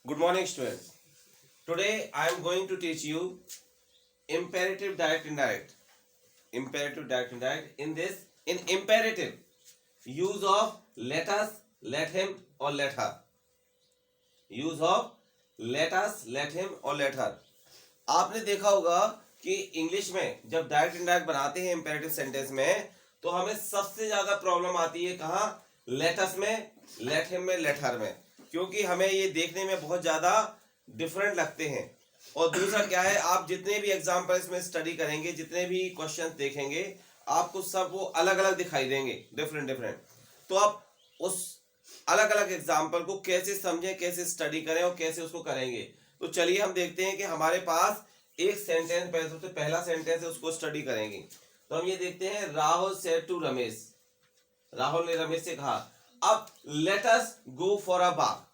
Good morning, students. Today I am going to teach you imperative direct indirect. Imperative direct indirect. In imperative, use of let us, let him, or let her. Use of let us, let him, or let her. आपने देखा होगा कि English में जब direct indirect बनाते हैं imperative sentence में, तो हमें सबसे ज्यादा प्रॉब्लम आती है कहाँ? लेट अस में, लेट हिम में, लेट हर में, क्योंकि हमें ये देखने में बहुत ज्यादा डिफरेंट लगते हैं। और दूसरा क्या है, आप जितने भी एग्जाम्पल्स में स्टडी करेंगे, जितने भी क्वेश्चन देखेंगे, आपको सब वो अलग अलग दिखाई देंगे, डिफरेंट डिफरेंट। तो आप उस अलग अलग एग्जाम्पल को कैसे समझें, कैसे स्टडी करें और कैसे उसको करेंगे। तो चलिए हम देखते हैं कि हमारे पास एक सेंटेंस, सबसे पहला सेंटेंस है, उसको स्टडी करेंगे। तो हम ये देखते हैं, राहुल सेड टू रमेश, राहुल ने रमेश से कहा अब let us go for a walk.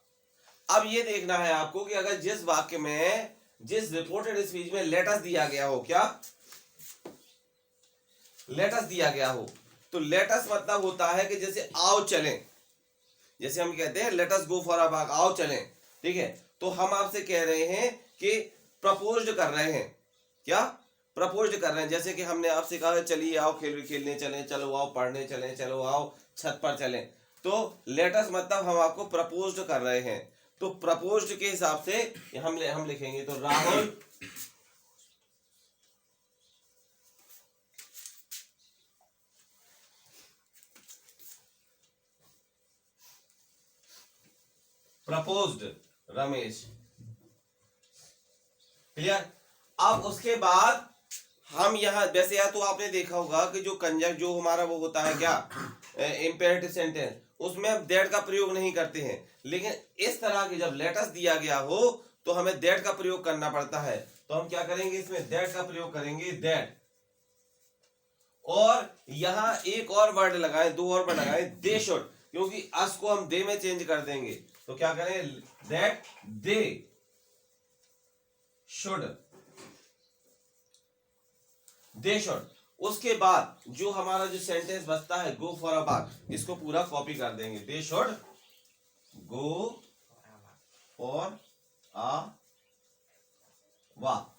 अब ये देखना है आपको कि अगर जिस वाक्य में, जिस रिपोर्टेड स्पीच में लेट अस दिया गया हो, क्या लेट अस दिया गया हो, तो लेट अस मतलब होता है कि जैसे आओ चलें, जैसे हम कहते हैं let us go for a walk, आओ चलें, ठीक है। तो हम आपसे कह रहे हैं कि प्रपोज्ड कर रहे हैं, क्या प्रपोज्ड कर रहे हैं। जैसे कि हमने आपसे कहा चलिए आओ खेलने चलें, चलो आओ पढ़ने चलें, चलो आओ छत पर चलें। तो लेट अस मतलब हम आपको प्रपोज्ड कर रहे हैं। तो प्रपोज्ड के हिसाब से हम लिखेंगे, तो राहुल प्रपोज्ड रमेश, क्लियर। अब उसके बाद हम यहाँ वैसे, या तो आपने देखा होगा कि जो कंजक जो हमारा वो होता है क्या, इंपेरेटिव सेंटेंस, उसमें हम दैट का प्रयोग नहीं करते हैं। लेकिन इस तरह के जब लेट अस दिया गया हो तो हमें दैट का प्रयोग करना पड़ता है। तो हम क्या करेंगे, इसमें दैट का प्रयोग करेंगे, दैट। और यहाँ एक और वर्ड लगाएं, दो और वर्ड लगाएं, दे शुड, क्योंकि अस को हम दे में चेंज कर देंगे। तो क्या करें, that they should, they should. उसके बाद जो हमारा जो सेंटेंस बचता है, गो फॉर अ वॉक, इसको पूरा कॉपी कर देंगे, they should go for a walk.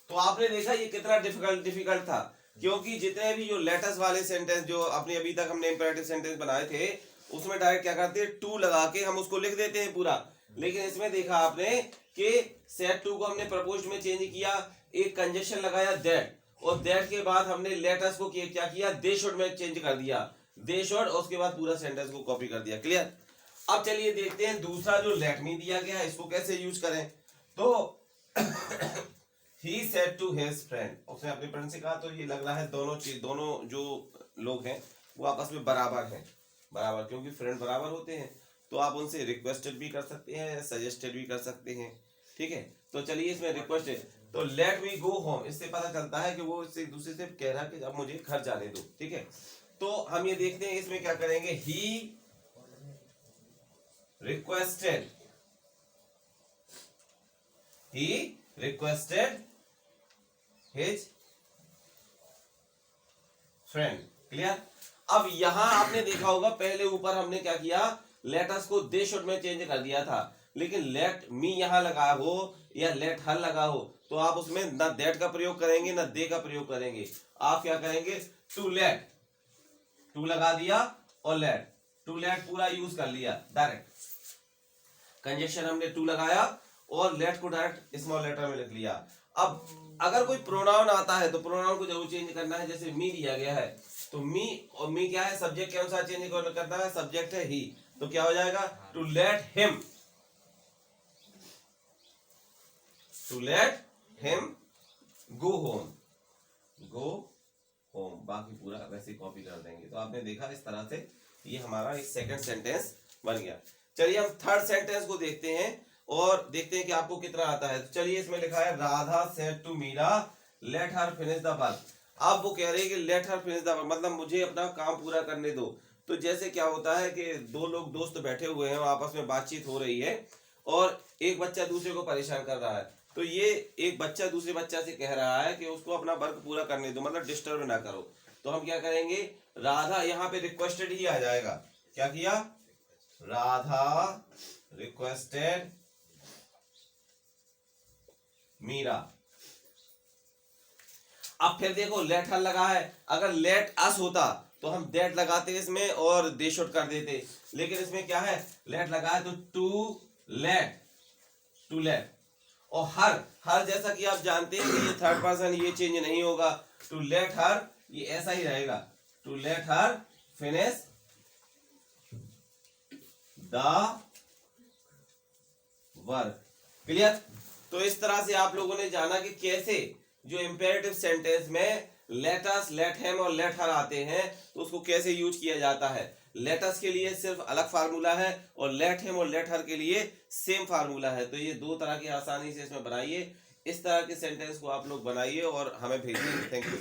तो आपने देखा ये कितना डिफिकल्ट था, क्योंकि जितने भी जो लेटस वाले सेंटेंस जो अपने अभी तक हमने इंपेरेटिव सेंटेंस बनाए थे, उसमें डायरेक्ट क्या करते हैं, टू लगा के हम उसको लिख देते हैं पूरा। लेकिन इसमें देखा आपने कि सेड टू को हमने प्रपोज्ड में चेंज किया, एक कंजक्शन लगाया दैट, और दैट के बाद हमने लेटस को क्या किया, दे शुड में चेंज कर दिया, दे शुड, और उसके बाद पूरा सेंटेंस को कॉपी कर दिया, क्लियर। अब चलिए देखते हैं दूसरा जो लेट मी दिया गया है, इसको कैसे यूज करें। तो he said to his friend, उसने अपने फ्रेंड से कहा। तो ये लग रहा है दोनों जो लोग हैं वो आपस में बराबर हैं, बराबर, क्योंकि फ्रेंड बराबर होते हैं। तो आप उनसे रिक्वेस्टेड भी कर सकते हैं, सजेस्टेड भी कर सकते हैं, ठीक है। तो चलिए इसमें रिक्वेस्टेड, तो लेट मी गो होम, इससे पता चलता है कि वो इससे एक दूसरे से कह रहा है कि अब मुझे घर जाने दो, ठीक है। तो हम ये देखते हैं इसमें क्या करेंगे, he requested, he requested his friend, clear. अब यहां आपने देखा होगा पहले ऊपर हमने क्या किया, लेट अस को दे शुड में चेंज कर दिया था। लेकिन लेट मी यहां लगा हो या लेट हर लगा हो, तो आप उसमें ना दैट का प्रयोग करेंगे ना दे का प्रयोग करेंगे। आप क्या करेंगे, टू लेट, टू लगा दिया और लेट, टू लेट पूरा यूज कर लिया, डायरेक्ट कंजक्शन हमने टू लगाया और लेट को डायरेक्ट स्मॉल लेटर में लिख लिया। अब अगर कोई प्रोनाउन आता है तो प्रोनाउन को जरूर चेंज करना है। जैसे मी दिया गया है, तो मी, और मी क्या है, सब्जेक्ट के अनुसार चेंज करना है, सब्जेक्ट है ही, तो क्या हो जाएगा, to let him, to let him go home, go home. बाकी पूरा वैसे कॉपी कर देंगे। तो आपने देखा इस तरह से ये हमारा एक सेकंड सेंटेंस बन गया। चलिए हम थर्ड सेंटेंस को देखते हैं और देखते हैं कि आपको कितना आता है। तो चलिए इसमें लिखा है, Radha said to Meera let her finish the work. अब वो कह रहे हैं कि let her finish the work, मतलब मुझे अपना काम पूरा करने दो। तो जैसे क्या होता है कि दो लोग दोस्त बैठे हुए हैं, आपस में बातचीत हो रही है और एक बच्चा दूसरे को परेशान कर रहा है। तो ये एक बच्चा दूसरे बच्चा से कह रहा है कि उसको अपना वर्क पूरा करने दो, मतलब डिस्टर्ब ना करो। तो हम क्या करेंगे, राधा, यहाँ पे रिक्वेस्टेड ही आ जाएगा, क्या किया, राधा रिक्वेस्टेड मीरा। अब फिर देखो लेट हर लगा है, अगर लेट अस होता तो हम दैट लगाते इसमें और दे शुड कर देते, लेकिन इसमें क्या है, लेट लगा है तो टू लेट। और हर हर जैसा कि आप जानते हैं कि ये थर्ड पर्सन, ये चेंज नहीं होगा। टू लेट हर ये ऐसा ही रहेगा, to let her finish the work. Clear. तो इस तरह से आप लोगों ने जाना कि कैसे जो इंपेरेटिव सेंटेंस में लेट अस, लेट हिम और लेट हर आते हैं तो उसको कैसे यूज किया जाता है। लेट अस के लिए सिर्फ अलग फार्मूला है और लेट हिम और लेट हर के लिए सेम फार्मूला है। तो ये दो तरह की आसानी से इसमें बनाइए। इस तरह के सेंटेंस को आप लोग बनाइए और हमें भेजिए। Thank you.